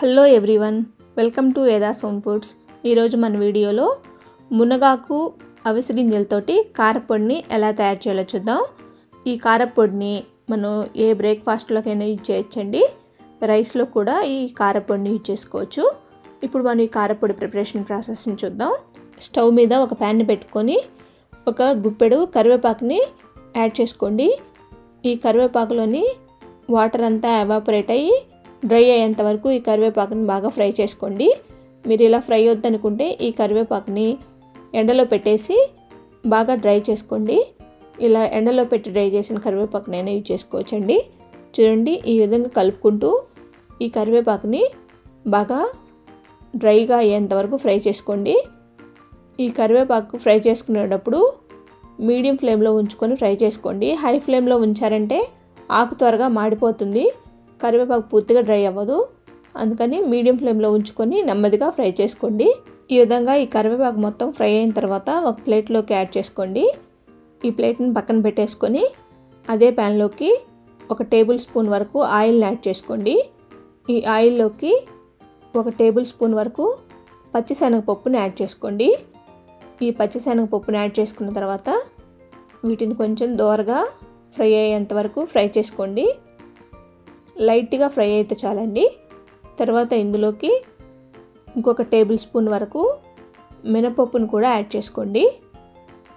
Hello everyone, welcome to Vedas home foods. ఈరోజు మన వీడియోలో మునగాకు అవిసె గింజలతోటి కారపొడిని ఎలా తయారు చేయాలో చూద్దాం. ఈ కారపొడిని మనం ఏ బ్రేక్ఫాస్ట్లోకైనా యూజ్ చేయొచ్చండి. రైస్లో కూడా ఈ కారపొడిని యూజ్ చేసుకోవచ్చు. ఇప్పుడు మనం ఈ కారపొడి ప్రిపరేషన్ ప్రాసెస్ని చూద్దాం. స్టవ్ మీద ఒక ప్యాన్ని పెట్టుకొని ఒక గుప్పెడు కరివేపాకుని యాడ్ చేసుకోండి. ఈ కరివేపాకులోని వాటర్ అంతా ఎవాపరేట్ అయ్యి డ్రై అయ్యేంత వరకు ఈ కరివేపాకుని బాగా ఫ్రై చేసుకోండి. మీరు ఇలా ఫ్రై వద్దనుకుంటే ఈ కరివేపాకుని ఎండలో పెట్టేసి బాగా డ్రై చేసుకోండి. ఇలా ఎండలో పెట్టి డ్రై చేసిన కరివేపాకునైనా యూజ్ చేసుకోవచ్చండి. చూడండి, ఈ విధంగా కలుపుకుంటూ ఈ కరివేపాకుని బాగా డ్రైగా అయ్యేంత వరకు ఫ్రై చేసుకోండి. ఈ కరివేపాకు ఫ్రై చేసుకునేటప్పుడు మీడియం ఫ్లేమ్లో ఉంచుకొని ఫ్రై చేసుకోండి. హై ఫ్లేమ్లో ఉంచారంటే ఆకు త్వరగా మాడిపోతుంది, కరివేపాకు పూర్తిగా డ్రై అవ్వదు. అందుకని మీడియం ఫ్లేమ్లో ఉంచుకొని నెమ్మదిగా ఫ్రై చేసుకోండి. ఈ విధంగా ఈ కరివేపాకు మొత్తం ఫ్రై అయిన తర్వాత ఒక ప్లేట్లోకి యాడ్ చేసుకోండి. ఈ ప్లేట్ని పక్కన పెట్టేసుకొని అదే ప్యాన్లోకి ఒక టేబుల్ స్పూన్ వరకు ఆయిల్ని యాడ్ చేసుకోండి. ఈ ఆయిల్లోకి ఒక టేబుల్ స్పూన్ వరకు పచ్చిశనగపప్పుని యాడ్ చేసుకోండి. ఈ పచ్చిశనగపప్పుని యాడ్ చేసుకున్న తర్వాత వీటిని కొంచెం దోరగా ఫ్రై అయ్యేంత వరకు ఫ్రై చేసుకోండి. లైట్గా ఫ్రై అయితే చాలండి. తర్వాత ఇందులోకి ఇంకొక టేబుల్ స్పూన్ వరకు మినపప్పును కూడా యాడ్ చేసుకోండి.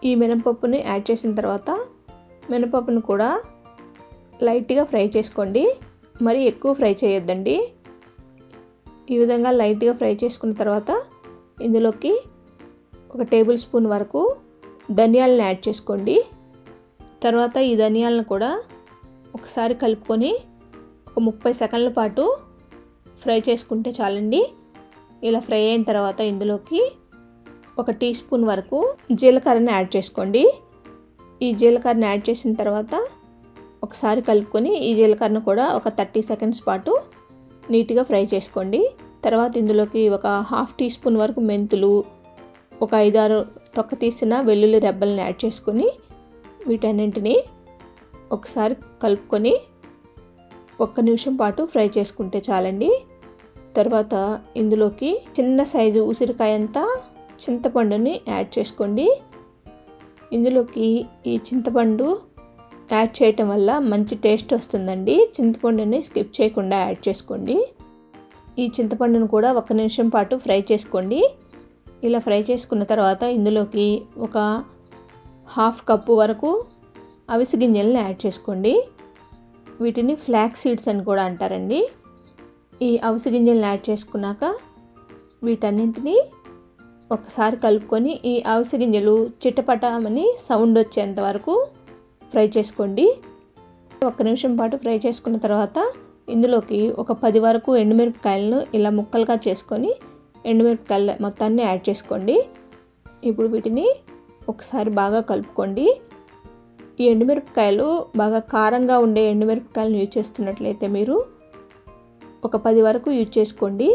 ఈ మినపప్పుని యాడ్ చేసిన తర్వాత మినపప్పును కూడా లైట్గా ఫ్రై చేసుకోండి. మరి ఎక్కువ ఫ్రై చేయొద్దండి. ఈ విధంగా లైట్గా ఫ్రై చేసుకున్న తర్వాత ఇందులోకి ఒక టేబుల్ స్పూన్ వరకు ధనియాలను యాడ్ చేసుకోండి. తర్వాత ఈ ధనియాలను కూడా ఒకసారి కలుపుకొని ఒక 30 సెకండ్ల పాటు ఫ్రై చేసుకుంటే చాలండి. ఇలా ఫ్రై అయిన తర్వాత ఇందులోకి ఒక టీ స్పూన్ వరకు జీలకర్రని యాడ్ చేసుకోండి. ఈ జీలకర్రని యాడ్ చేసిన తర్వాత ఒకసారి కలుపుకొని ఈ జీలకర్రను కూడా ఒక 30 సెకండ్స్ పాటు నీట్గా ఫ్రై చేసుకోండి. తర్వాత ఇందులోకి ఒక హాఫ్ టీ స్పూన్ వరకు మెంతులు, ఒక 5-6 తొక్క తీసిన వెల్లుల్లి రెబ్బల్ని యాడ్ చేసుకొని వీటన్నింటినీ ఒకసారి కలుపుకొని 1 నిమిషం పాటు ఫ్రై చేసుకుంటే చాలండి. తర్వాత ఇందులోకి చిన్న సైజు ఉసిరికాయంతా చింతపండుని యాడ్ చేసుకోండి. ఇందులోకి ఈ చింతపండు యాడ్ చేయటం వల్ల మంచి టేస్ట్ వస్తుందండి. చింతపండుని స్కిప్ చేయకుండా యాడ్ చేసుకోండి. ఈ చింతపండును కూడా 1 నిమిషం పాటు ఫ్రై చేసుకోండి. ఇలా ఫ్రై చేసుకున్న తర్వాత ఇందులోకి ఒక హాఫ్ కప్పు వరకు అవిసె గింజలను యాడ్ చేసుకోండి. వీటిని ఫ్లాక్స్ సీడ్స్ అని కూడా అంటారండి. ఈ అవిసె గింజలను యాడ్ చేసుకున్నాక వీటన్నింటినీ ఒకసారి కలుపుకొని ఈ అవిసె గింజలు చిటపటమని సౌండ్ వచ్చేంత వరకు ఫ్రై చేసుకోండి. 1 నిమిషం పాటు ఫ్రై చేసుకున్న తర్వాత ఇందులోకి ఒక 10 వరకు ఎండుమిరపకాయలను ఇలా ముక్కలుగా చేసుకొని ఎండుమిరపకాయల మొత్తాన్ని యాడ్ చేసుకోండి. ఇప్పుడు వీటిని ఒకసారి బాగా కలుపుకోండి. ఈ ఎండుమిరపకాయలు బాగా కారంగా ఉండే ఎండుమిరపకాయలను యూజ్ చేస్తున్నట్లయితే మీరు ఒక 10 వరకు యూజ్ చేసుకోండి.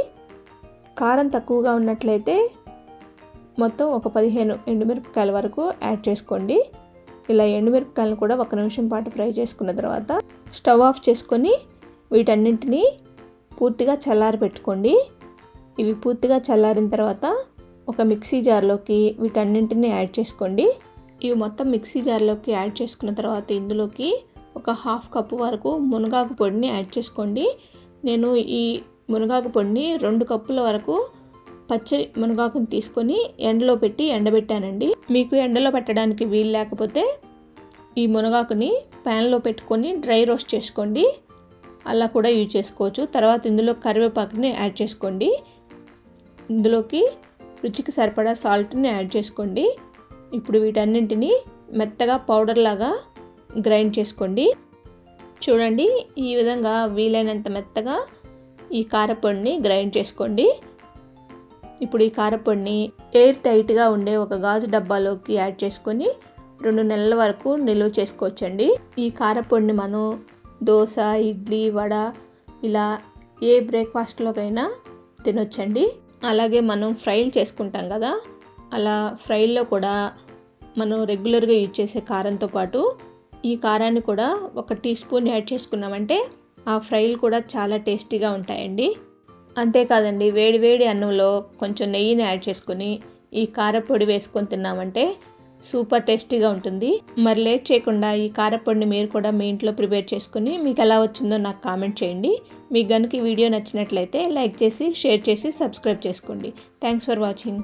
కారం తక్కువగా ఉన్నట్లయితే మొత్తం ఒక 15 ఎండుమిరపకాయల వరకు యాడ్ చేసుకోండి. ఇలా ఎండుమిరపకాయలను కూడా 1 నిమిషం పాటు ఫ్రై చేసుకున్న తర్వాత స్టవ్ ఆఫ్ చేసుకొని వీటన్నింటినీ పూర్తిగా చల్లారి పెట్టుకోండి. ఇవి పూర్తిగా చల్లారిన తర్వాత ఒక మిక్సీ జార్లోకి వీటన్నింటినీ యాడ్ చేసుకోండి. ఇవి మొత్తం మిక్సీ జార్లోకి యాడ్ చేసుకున్న తర్వాత ఇందులోకి ఒక హాఫ్ కప్పు వరకు మునగాకు పొడిని యాడ్ చేసుకోండి. నేను ఈ మునగాకు పొడిని 2 కప్పుల వరకు పచ్చి మునగాకుని తీసుకొని ఎండలో పెట్టి ఎండబెట్టానండి. మీకు ఎండలో పెట్టడానికి వీలు లేకపోతే ఈ మునగాకుని ప్యాన్లో పెట్టుకొని డ్రై రోస్ట్ చేసుకోండి, అలా కూడా యూజ్ చేసుకోవచ్చు. తర్వాత ఇందులో కరివేపాకుని యాడ్ చేసుకోండి. ఇందులోకి రుచికి సరిపడా సాల్ట్ని యాడ్ చేసుకోండి. ఇప్పుడు వీటన్నింటినీ మెత్తగా పౌడర్ లాగా గ్రైండ్ చేసుకోండి. చూడండి, ఈ విధంగా వీలైనంత మెత్తగా ఈ కారపొడిని గ్రైండ్ చేసుకోండి. ఇప్పుడు ఈ కారపొడిని ఎయిర్ టైట్గా ఉండే ఒక గాజు డబ్బాలోకి యాడ్ చేసుకొని 2 నెలల వరకు నిల్వ చేసుకోవచ్చండి. ఈ కారపొడిని మనం దోశ, ఇడ్లీ, వడ ఇలా ఏ బ్రేక్ఫాస్ట్లోకైనా తినొచ్చండి. అలాగే మనం ఫ్రైలు చేసుకుంటాం కదా, అలా ఫ్రైల్లో కూడా మనం రెగ్యులర్గా యూజ్ చేసే కారంతో పాటు ఈ కారాన్ని కూడా 1 టీ స్పూన్ యాడ్ చేసుకున్నామంటే ఆ ఫ్రైలు కూడా చాలా టేస్టీగా ఉంటాయండి. అంతేకాదండి, వేడి వేడి అన్నంలో కొంచెం నెయ్యిని యాడ్ చేసుకుని ఈ కారపొడి వేసుకొని తిన్నామంటే సూపర్ టేస్టీగా ఉంటుంది. మరి లేట్ చేయకుండా ఈ కారపొడిని మీరు కూడా మీ ఇంట్లో ప్రిపేర్ చేసుకుని మీకు ఎలా వచ్చిందో నాకు కామెంట్ చేయండి. మీకు కనుక ఈ వీడియో నచ్చినట్లయితే లైక్ చేసి, షేర్ చేసి, సబ్స్క్రైబ్ చేసుకోండి. Thanks for watching.